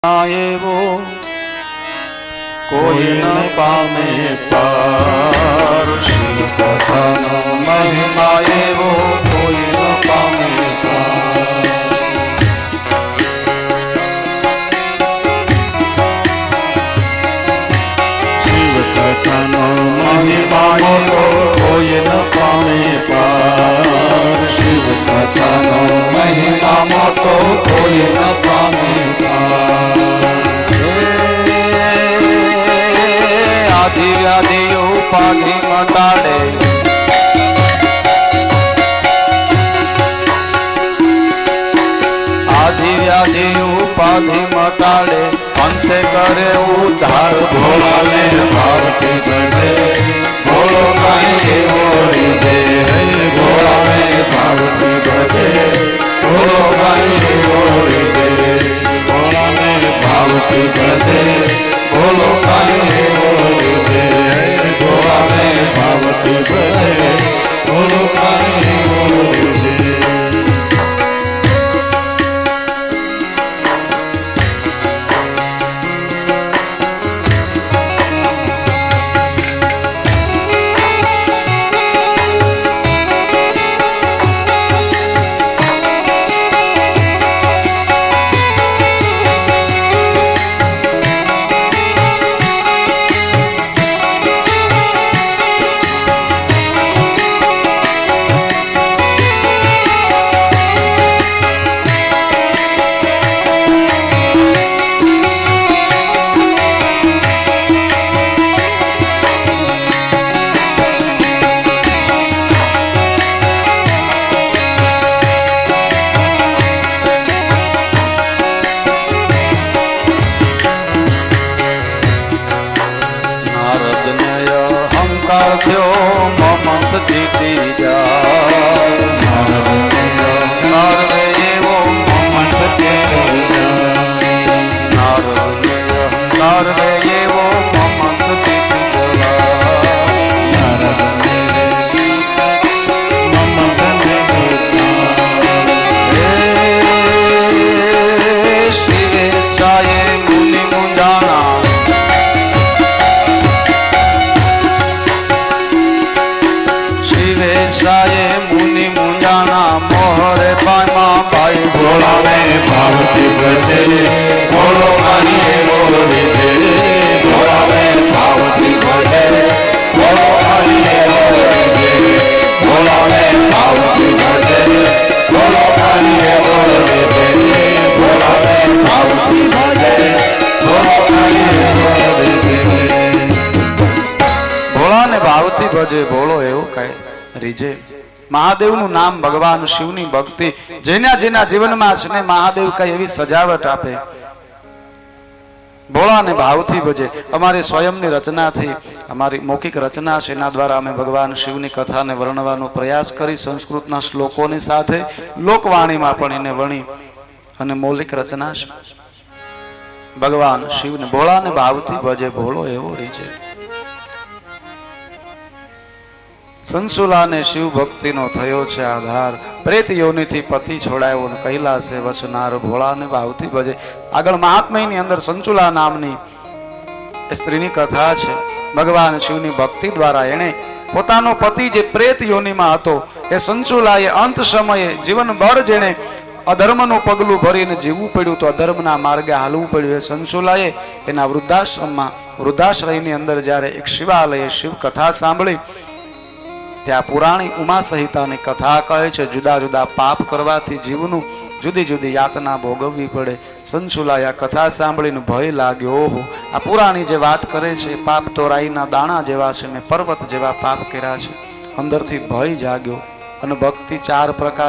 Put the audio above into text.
એવો કોઈ ન પામે પાર, શિવ કથાનો મહિમા એવો કોઈ ન પામે પાર. શિવ કથાનો મહિમા એવો કોઈ ન પામે પાર, શિવ કથાનો મહિમા મોટો કોઈ ન પામે પાર. આદિ વ્યાધિ ઉપાધિ મટાડે, આદિ વ્યાધિ ઉપાધિ મટાડે, અંતે કરે ઉદ્ધાર. ભોળાને ભારતી ભજે, ભોળો કાંઈ એવો રીધે. ભોળાને ભારતી ભજે, ભોળો કાંઈ એવો રીધે. ભોળાને ભારતી ભજે, ભોળો કાંઈ એવો રીધે. ભોળાને ભારતી ભજે, ભોળો કાંઈ એવો રીધે. મમત જીતી જાય, નારદ એવો મમત જીતી જાય. નારદ એવો મમત જીતી જાય. નારદ મમત જીતી જાય. શિવે ચાયે મુનિ મુંજાણા, સાયે મુનિ મુંજાણા, મોહરે પાયમાં ભાઈ. ભોળાને ભારતી ભજે, ભોળો કાંઈ એવો રીધે. ભોળાને ભારતી ભજે, ભોળો કાંઈ એવો રીધે. ભોળાને ભારતી ભજે, ભોળો કાંઈ એવો રીધે. ભોળાને ભારતી ભજે, ભોળો કાંઈ એવો રીધે. ભોળાને ભારતી ભજે, ભોળો એવું કાંઈ રીજે. મહાદેવનું નામ, ભગવાન શિવની ભક્તિ જેના જેના જીવનમાં છે ને, મહાદેવ કઈ એવી સજાવટ આપે. ભોળાને ભાવથી ભજે. અમારી સ્વયંની રચનાથી, અમારી મૌખિક રચના છે, એના દ્વારા અમે ભગવાન શિવની કથાને વર્ણવાનો પ્રયાસ કરી, સંસ્કૃતના શ્લોકોની સાથે લોકવાણીમાં પણ એને વણી અને મૌલિક રચના છે. ભગવાન શિવને ભોળાને ભાવથી ભજે, ભોળો એવો રીજે. સંસુલાને શિવ ભક્તિનો થયો છે આધાર, પ્રેત યોનિથી પતિ છોડાયો ને કૈલાસે વસનાર. ભોળાને ભાવથી ભજે. આગળ મહાત્મ્યની અંદર સંસુલા નામની સ્ત્રીની કથા છે. ભગવાન શિવની ભક્તિ દ્વારા એણે પોતાનો પતિ જે પ્રેત યોનિમાં હતો, એ સંસુલાએ અંત સમયે જીવનભર જેણે અધર્મનું પગલું ભરીને જીવવું પડ્યું, તો અધર્મના માર્ગે હાલવું પડ્યું. એ સંસુલાએ એના વૃદ્ધાશ્રમમાં, વૃદ્ધાશ્રયની અંદર જ્યારે એક શિવાલયે શિવ કથા સાંભળી, ત્યાં પુરાણી ઉમા સહિતાની કથા કહે છે, જુદા જુદા પાપ કરવાથી જીવનું જુદી જુદી યાતના ભોગવવી પડે. સંસુલાએ આ કથા સાંભળીને ભય લાગ્યો. ઓહો, આ પુરાણી જે વાત કરે છે, પાપ તો રાઈના દાણા જેવા છે, મેં પર્વત જેવા પાપ કર્યા છે. અંદરથી ભય જાગ્યો અને ભક્તિ ચાર પ્રકાર